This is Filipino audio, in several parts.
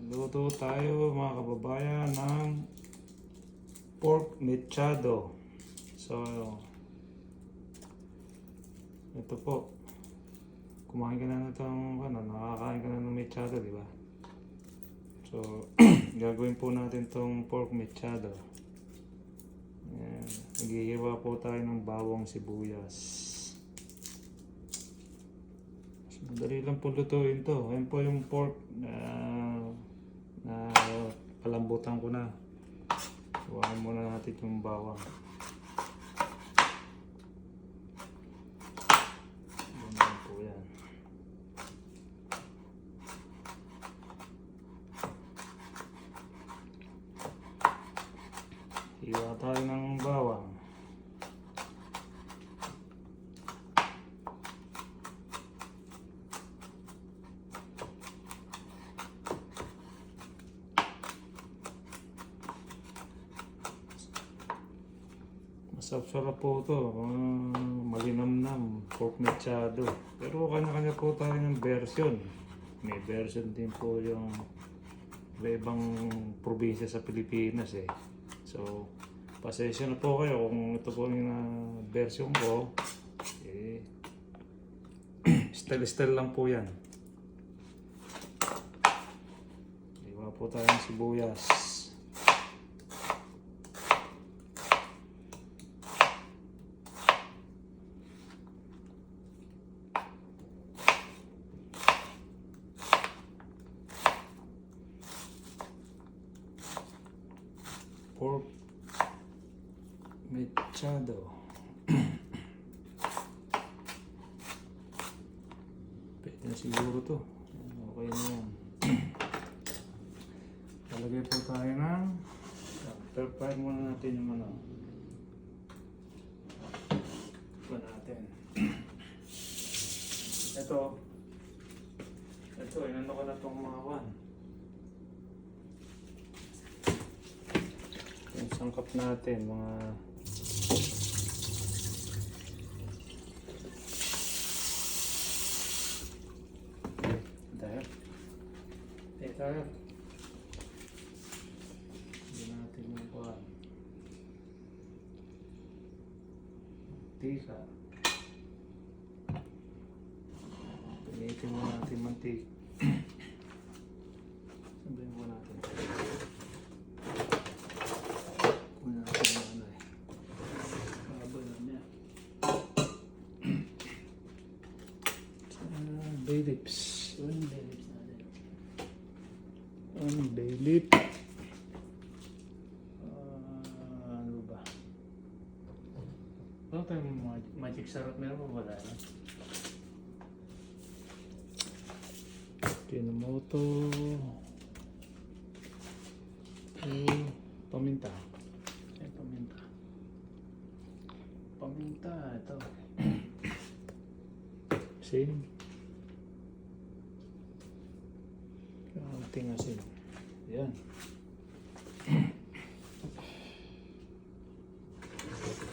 Luto tayo mga kababayan ng pork mechado. So, ito po. Kumain ka na nitong, nakakain ka na ng mechado, di ba? So, gagawin po natin tong pork mechado. Ayan. Naghihiwa po tayo ng bawang sibuyas. Madali lang po lutuin to. Ayan po yung pork na palambutan ko na. Iwanan muna natin yung bawang. Ganyan po yan. Hiwa tayo ng bawang. Masarap po ito. Malinamnam, pork mechado. Pero kanya-kanya po tayo ng version. May version din po yung ibang probinsya sa Pilipinas eh. So, pasensya na po kayo kung ito po yung version ko. Eh, style-style lang po yan. Iwa po tayo ng sibuyas. Pork mechado. Pwede na siguro to. Okay na yan. Talagay po tayo ng prepare muna natin yung ito natin. Ito, inano ko na itong mga kwan. Yung sangkap natin, mga dahil hindi natin yung kuhan mantika, pinitin mo natin mantika. Sabihin mo natin bay lips. One bay lips natin. One bay lip. Ano ba? Ano tayong magic sarap meron mo wala na? Kinomoto. Paminta. Paminta. Ito. Same. Konting asin. Yan.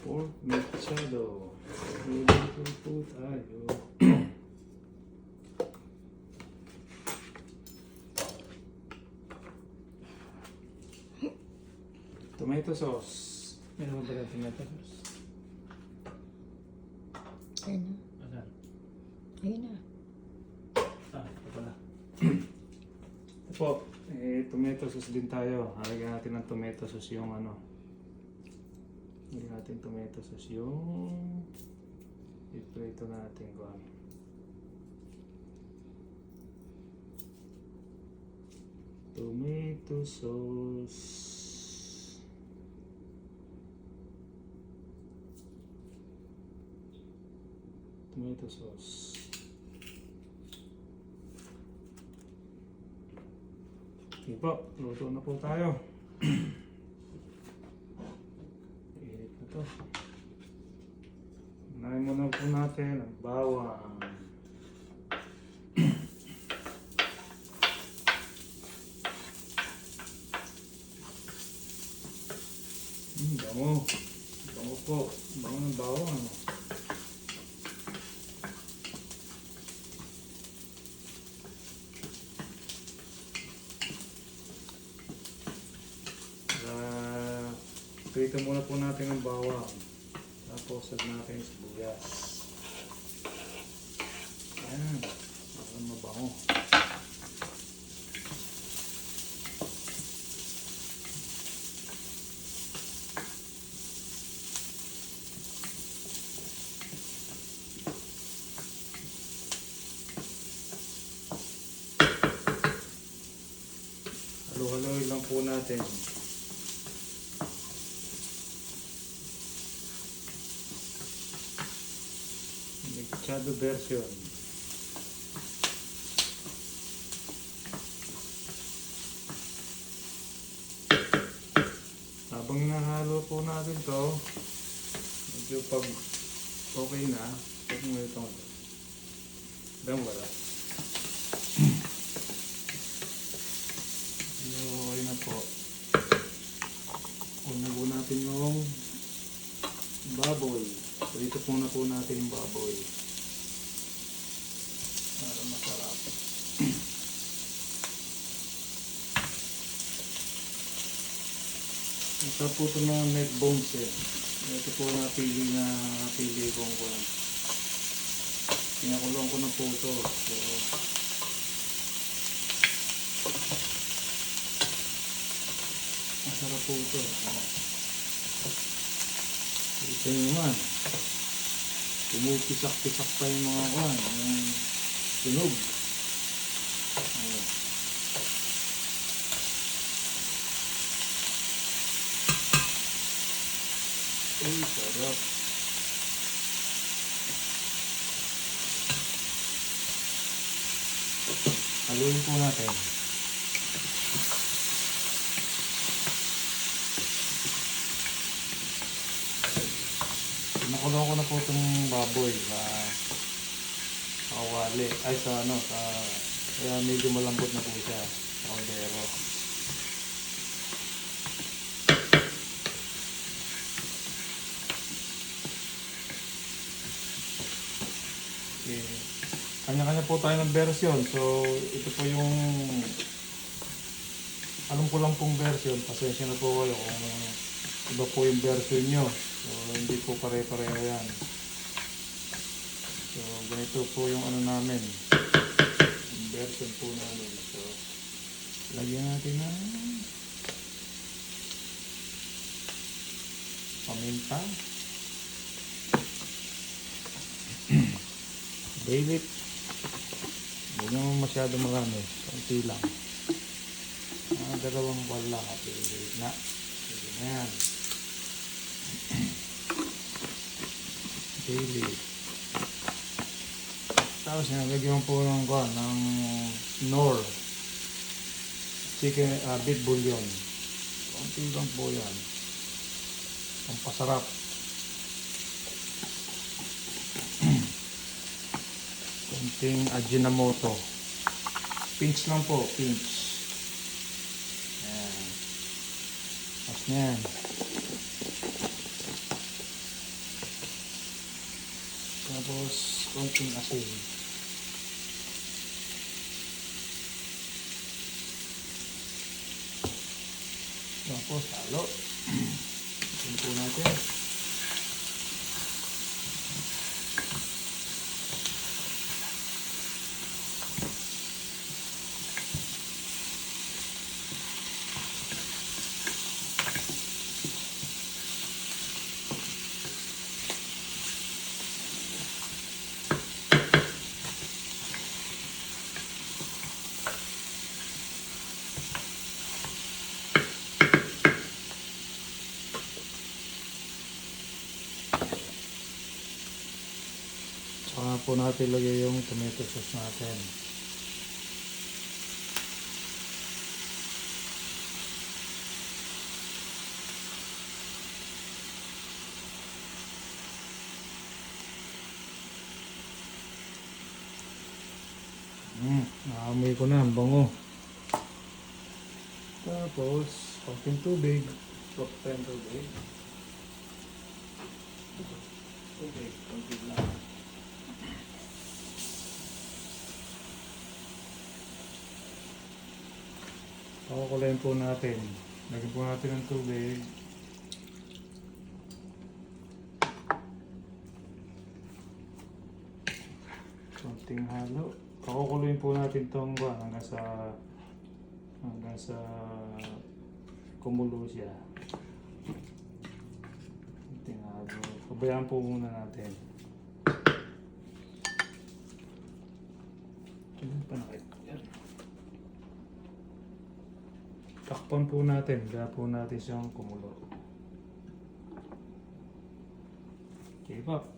Pork mechado. Luluto po tayo. Tomato sauce. Meron ba na tomato sauce? Ayun na. Asan? Ayun na. Ito pala. Po, tomato sauce din tayo. Halagyan natin ng tomato sauce yung Halagyan natin tomato sauce yung iprito natin ko. Tomato sauce. Tomato sauce. Okay po, luto na po tayo. Iinit na to. Unahin muna po natin ang bawang. Bango. Bango po. Bango ng bawang. Prito muna po natin ang bawang. Tapos add natin yung sibuyas. Ayan. Para mabango. Halo-haloy lang po natin. Mixado version. Habang nahalo po natin to, medyo pag okay na, pag mo itong wala. Okay na po. Una po natin yung baboy. Prito muna po natin yung baboy. Para masarap. Ito po ito mga neck bones eh. Ito po napili kong ko. Pinakulong ko na po ito. So, masarap po ito. Ito naman. Pumupisak-pisak pa yung mga kuhan. Yung tunog. Ayan. Uy, sarap. Haluin po natin. Pinakulong ko na po itong baboy sa kawali. Ay, sa ano, kaya medyo malambot na po siya sa kaldero. Okay. Kanya-kanya po tayo ng version. So, ito po yung alam ko lang pong version. Pasensya na po kayo kung iba po yung version nyo. So, hindi po pare-pareho yan. So, ganito po yung ano namin. Yung version po namin. So, lagyan natin na paminta. Baylit. Huwag naman masyado marami. Kunti lang. Mga dalawang wala. Baylit na. Sige na yan. Baylit. Tapos nilagyan po ng Knorr chicken beef bouillon. Kunti lang po yan. Ang pasarap. Kunting Ajinomoto. Pinch lang po, pinch. Ayan. Tapos na yan. Tapos kunting asin. Tapos halo. Ito po natin. Saka po natin lagay yung tomato sauce natin. Naamoy ko na, ang bango. Tapos, konting tubig. Konting tubig. Tubig, konting lang. Pakukulayin po natin. Lagyan po natin ng tubig. Konting halo. Pakukuluin po natin itong hanggang sa kumulo siya. Konting halo. Pabayaan po muna natin. Panakit. Yan. Takpan po natin. Kaya po natin siyang kumulo. Okay pa.